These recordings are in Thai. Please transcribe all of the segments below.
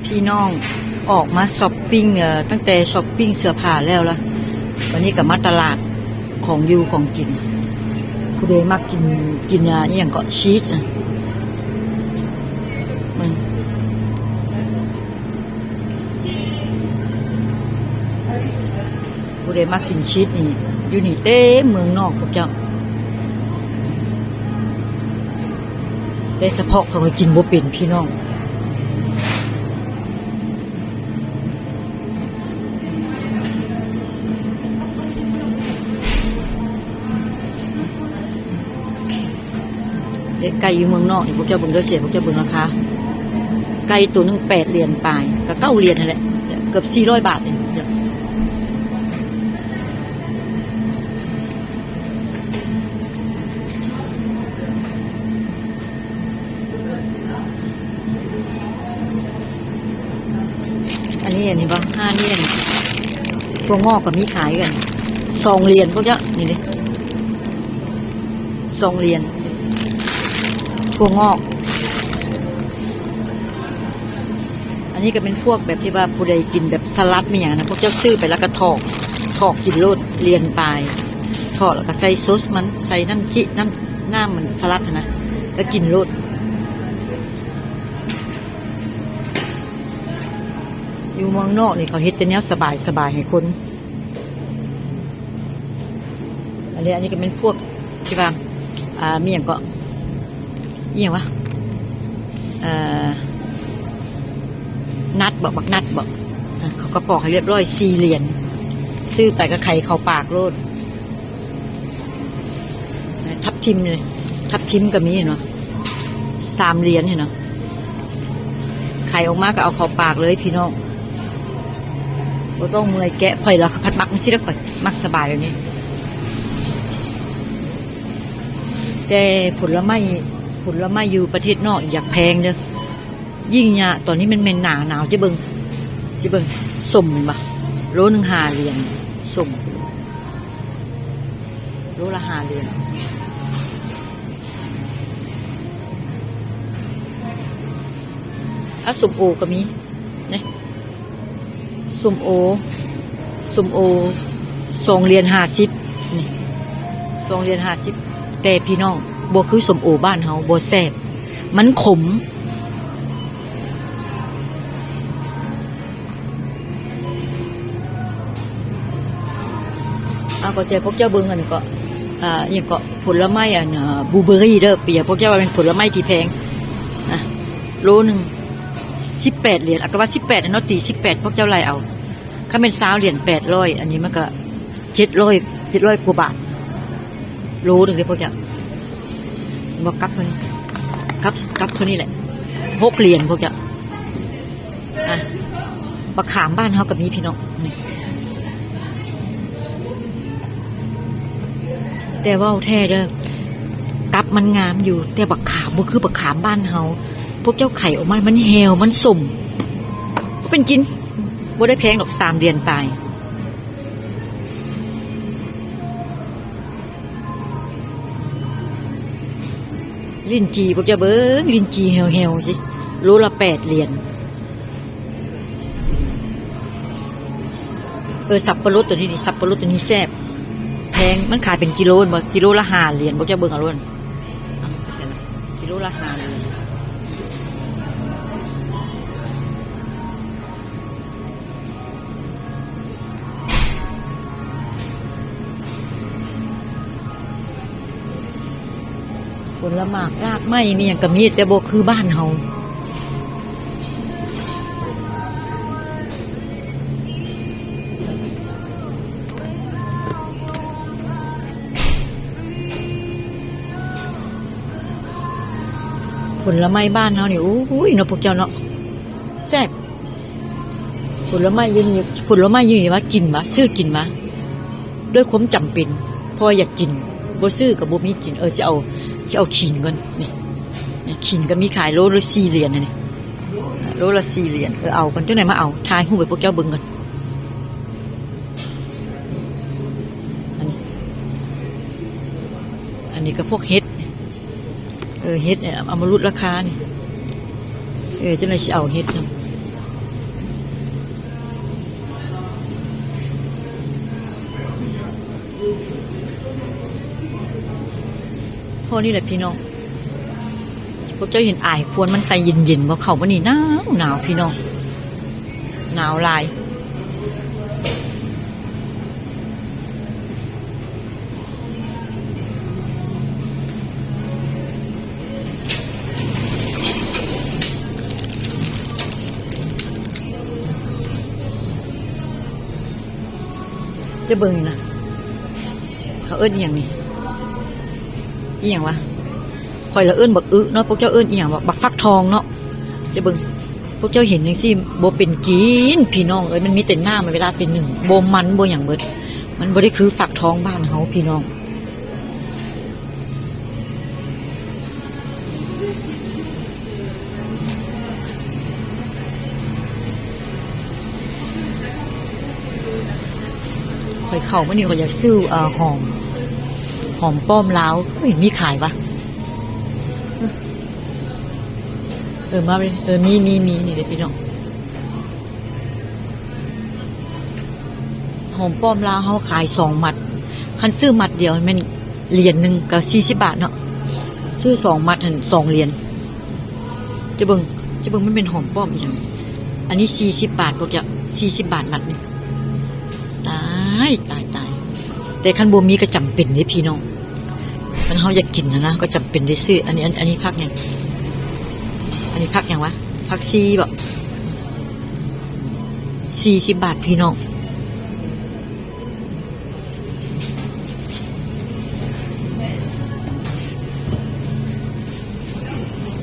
พี่น้องออกมาช้อปปิ้งตั้งแต่ช้อปปิ้งเสื้อผ้าแล้วล่ะวันนี้กับมาตลาดของอยู่ของกินผู้ใดมากินนี่อย่างก็ชีสนะมันผู้ใดมากินชีสนี่อยู่นี่เต้เมืองนอกพวกเจ้าแต่เฉพาะเขากินบ่เป็นพี่น้องไก่อยู่เมืองนอกนี่พวกเจ้าเบิ่งเด้อเสียพวกเจ้าเบิ่งราคาไก่ตัวนึง8 เหรียญปลายกับ9 เหรียญนั่นแหละเกือบ400 บาทเนี่ยอันนี้ป่ะ5 เหรียญตัวงอกกับมีขายกัน2 เหรียญพวกเจ้านี่ดิ2 เหรียญถั่วงอกอันนี้ก็เป็นพวกแบบที่ว่าผู้ใดกินแบบสลัดไม่อย่างนะพวกเจ้าซื้อไปแล้วก็ถอกกินโลดเรียนปลายถอดแล้วก็ใส่ซอสมันใส่น้ำมันสลัดนะก็กินโลดอยู่เมืองนอกนี่เขาเฮ็ดแต่แนวสบายให้คนอันนี้ก็เป็นพวกที่ว่ามีอย่างก็อย่างวะนัดบักนัดบอกเขาก็ปอกให้เรียบร้อย4 เหรียญซื้อไปก็ไข่เขาปากโลดทับทิมเลยทับทิมก็มีเนาะ3 เหรียญเนาะไข่ออกมาก็เอาเขาปากเลยพี่น้องเราต้องเมื่อยแกะข่อยละพัดมักมันสิแล้วข่อยมักสบายแบบนี้แต่ผลไม้อยู่ประเทศนอกอยากแพงเด้อยิ่งเนี่ยตอนนี้มันหนาวจะเบิ่งส้มปะโลนึง5 เหรียญส้มโลละ5 เหรียญส้มโอก็มีเนี่ยส้มโอ2 เหรียญ50นี่2 เหรียญ50แต่พี่น้องบ่คือส้มโอบ้านเฮาบ่แซ่บมันขมก็เสียพวกเจ้าเบิ่งกันก็อย่างก็ผลไม้บลูเบอร์รี่เด้อเปียพวกเจ้าว่าเป็นผลไม้ที่แพงโลนึง18 เหรียญก็ว่า18เนาะตี18พวกเจ้าไล่เอาถ้าเป็น20 เหรียญ800อันนี้มันก็700 กว่าบาทโลนึงเลยพวกเจ้าบอกกับเท่านี้กับเท่านี้แหละ6 เหรียญพวกเจ้ามะขามบ้านเฮากับมีพี่น้องแต่ว่าแท้เด้อกับมันงามอยู่แต่บักขามบ่คือบักขามบ้านเฮาพวกเจ้าไข่ออกมามันแหวมันสมเป็นกินบ่ได้แพงดอก3 เหรียญปลายลิ้นจี่พวกเจ้าเบิ่งลิ้นจี่แหวสิโลละ8 เหรียญสับปะรดตัวนี้แซ่บแพงมันขายเป็นกิโลบ่กิโลละ5 เหรียญพวกเจ้าเบิ่งเอาล้วนกิโลละ5 เหรียญผลไม้รากไม้มีอย่างกระมีดแต่บ่คือบ้านเฮาผลไม้บ้านเฮานี่โอ้ยเนาะพวกเจ้าเนาะแซ่บผลไม้ยืนว่ากินมาซื้อกินมาด้วยความจำเป็นพออยากกินบ่ซื้อกับบ่มีกินจะเอาขิงก่อนนี่ขิงก็มีขายโลละ4 เหรียญนี่โลละ4 เหรียญเอากันจังไหนมาเอาทายหูไปพวกเจ้าเบิ่งกันอันนี้ก็พวกเฮ็ดเฮ็ดเนี่ยเอามาลดราคานี่จังไหนสิเอาเฮ็ดนะ เท่านี้แหละพี่น้องพวกเจ้าเห็นอายควรมันใส่เย็นๆว่าเขาวันนี้หนาวพี่น้องหนาวลายจะเบิ่งนะเขาเอิ้นอหย่างนี้อีหยังวะคอยละเอิ้นบักเนาะพวกเจ้าเอิ้นอีหยังบักฟักทองเนาะจะเบิ่งพวกเจ้าเห็นจังซี่บ่เป็นกินพี่น้องเอ้ยมันมีแต่หน้ามันเวลาเป็นหนึ่งบ่มันบ่หยังเบิดมันบ่ได้คือฟักทองบ้านเฮาพี่น้องคอยเข้ามานี่ก็อยากซื้อหอมป้อมลาวไม่เห็นมีขายวะมาเลยมีนี่เลยพี่น้องหอมป้อมลาวเขาขาย2 มัดคันซื้อมัดเดียวมันเหรียญหนึ่งก็40 บาทเนาะซื้อ2 มัด2 เหรียญจะเบิ่งมันเป็นหอมป้อมอีกอย่างอันนี้40 บาทพวกจะ40 บาทมัดนี่ตายแต่คันบ่มีก็จำเป็นเด้พี่น้องมันเขาอยากกินนะก็จำเป็นได้ซื้ออันนี้พักยังอันนี้พักยังวะพักแบบ40 บาทพี่น้อง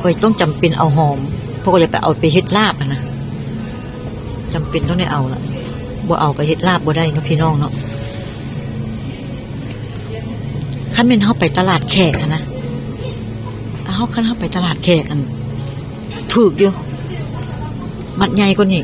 คอยต้องจำเป็นเอาหอมเพราะก็จะไปเอาไปเฮ็ดลาบนะจำเป็นต้องได้เอาละบ่เอาไปเฮ็ดลาบบ่ได้เนาะพี่น้องเนาะคันเป็นเข้าไปตลาดแขกนะคันเข้าไปตลาดแขกอันถูกอยู่มัดใหญ่กว่านี้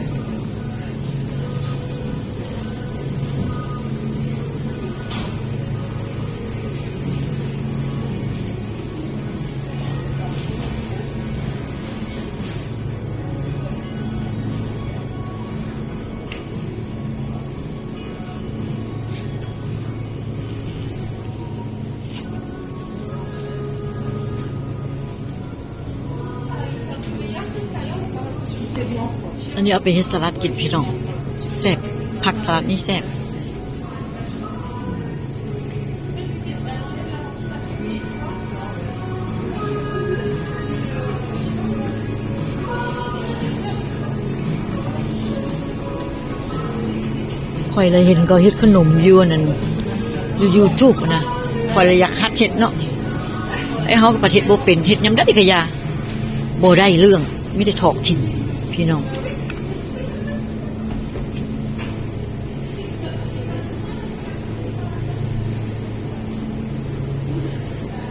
อันนี้เอาไปเฮ็ดสลัดกินพี่น้องแซ่บผักสลัดนี่แซ่บคอยเลยเห็นก็เฮ็ดขนมอยู่นั่นอยู่ YouTube นะคอยเลยอยากหัดเฮ็ดเนาะไอ้เฮาก็ประเทศบ่เป็นเฮ็ดยำได้ก็ยาบ่ได้เรื่องมีแต่ถอกถิ่นพี่น้อง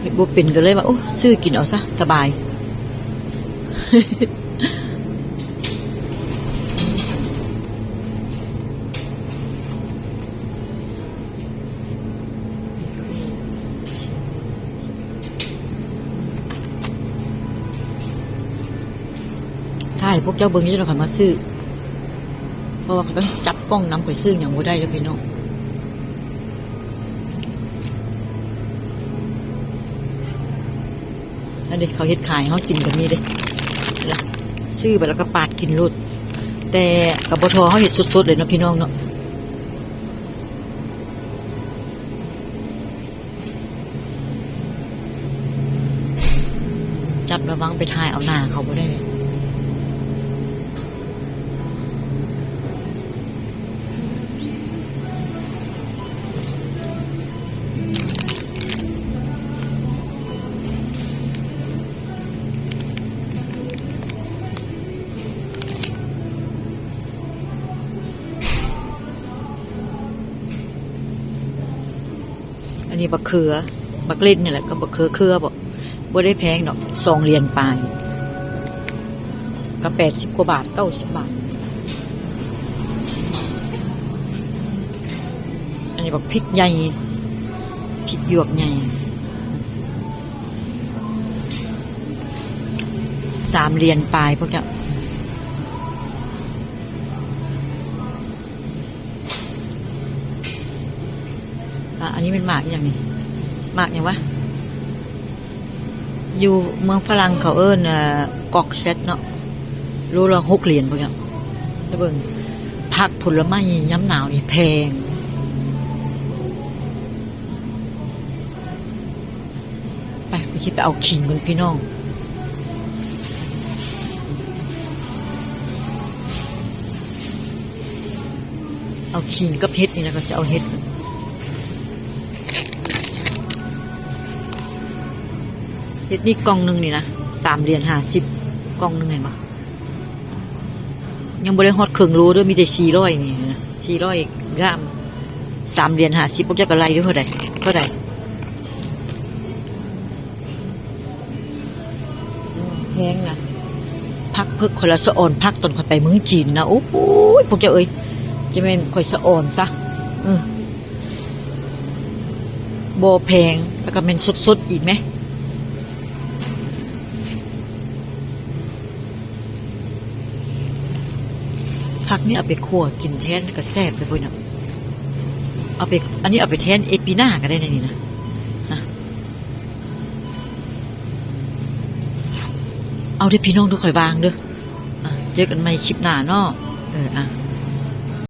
เฮ็ดบ่เป็นก็เลยว่าโอ้ซื้อกินเอาซะสบายใช่พวกเจ้าเบิ่งนี่เราขันมาซื้อเพราะว่าเขาต้องจับกล้องนำไปซื้ออย่างบ่ได้เลยพี่น้องนั่นเด็กเขาเฮ็ดขายเขากินกันนี่เด้ซื้อไปแล้วก็ปาดกินรดแต่กับบทเขาเฮ็ดสดๆเลยนะพี่น้องเนาะจับระวังไปถ่ายเอาหน้าเขาบ่ได้เลยอันนี้บักเขือบักเล่นนี่แหละก็บักเขือบ่ได้แพงดอก2 เหรียญปลายก็80 กว่าบาท90 บาทอันนี้บักพริกใหญ่พริกหยวกใหญ่3 เหรียญปลายพวกเจ้าอันนี้เป็นหมากอย่างนี้หมากอย่างวะ อยู่เมืองฝรั่งเขาเอิ้นกอกเซตเนาะโลละ6 เหรียญพวกเนี้ยได้เบิ่งผักผลไม้ยามหนาวนี่แพงไปกูสิไปเอาขิงก่อนพี่น้องเอาขิงกับเห็ดนี่นะก็สิเอาเห็ดนี่กล่องหนึงนี่นะ3 เหรียญ 50กล่องหนึงเห็นบ่ยังบ่ได้ฮอดครึ่งโลเด้อมีแต่400นี่นะ400 กรัม3 เหรียญ 50พวกเจ้าก็ไล่เด้อเท่าใดแพงนะพักเพิกคนละสะอ่อนพักตอนข่อยไปเมืองจีนนะโอ้โหพวกเจ้าเอ้ยจะแม่นข่อยสะอ่อนซะบ่แพงแล้วก็แม่นสดๆอีกไหมผักนี่เอาไปคั่วกินแทนก็แซ่บไปพุ่นน่ะเอาไปอันนี้เอาไปแทนเอปิน่าก็ได้ในนี่นะเอาเด้อพี่น้องทุกข่อยวางเด้อเจอกันใหม่คลิปหน้าเนาะอ่ะ